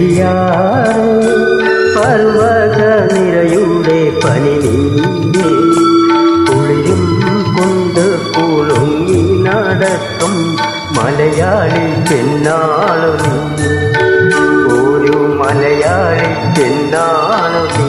പെരിയാറ് പർവ്വത നിരയുടെ പനി നീങ്ങി കുളിരും കൊണ്ട് കുളുങ്ങി നടക്കും മലയാളി പെണ്ണാളു നീ, ഒരു മലയാളി പെണ്ണാളു നീ.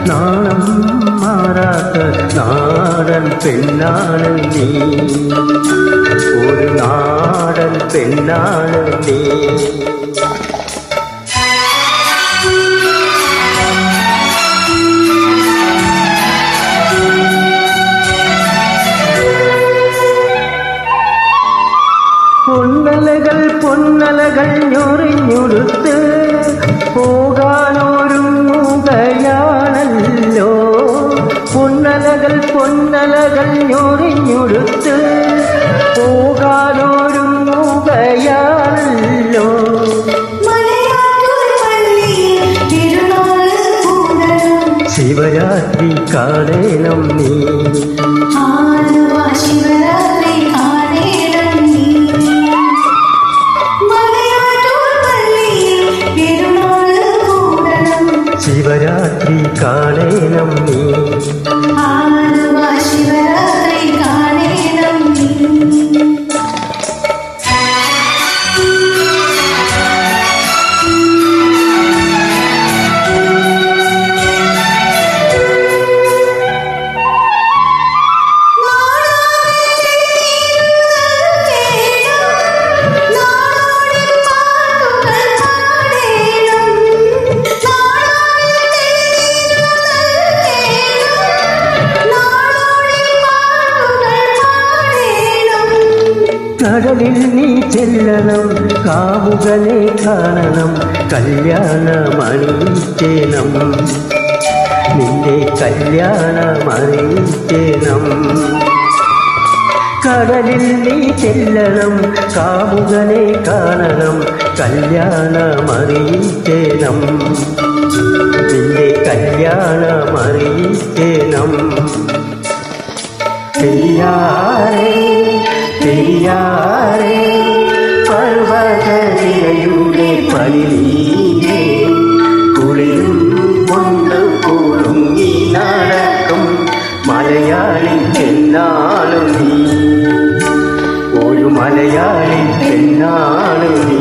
നാണം മാറാത്ത നാടൻ പെണ്ണാണ് നീ, ഒരു നാടൻ പെണ്ണാണ് നീ. പൊന്നലകൾ പൊന്നലകൾ ഞൊറിഞ്ഞുടുത്ത് പോകാനൊരുങ്ങുകയാണല്ലോ, പൊന്നലകൾ പൊന്നലകൾ ഞൊറിഞ്ഞുടുത്ത് പോകാനൊരുങ്ങുകയാണല്ലോ. ശിവരാത്രി കാണണം നീ, ശിവരാത്രി കാണണം നീ. ശിവരാത്രി കാണണം നീ. കടലിൽ നീ ചെല്ലണം, കാമുകനെ കാണണം, കല്യാണമണിയിച്ചേണം, നിന്റെ കല്യാണമണിയിച്ചേണം. കടലിൽ നീ ചെല്ലണം, കാമുകനെ കാണണം, കല്യാണമണിയിച്ചേണം, നിന്റെ കല്യാണമണിയിച്ചേണം. പെരിയാറേ പെരിയാറേ പർവ്വതനിരയുടെ പനി നീങ്ങി കുളിരും കൊണ്ട് കുളുങ്ങി നടക്കും മലയാളി പെണ്ണാളു നീ, ഒരു മലയാളി പെണ്ണാളു നീ.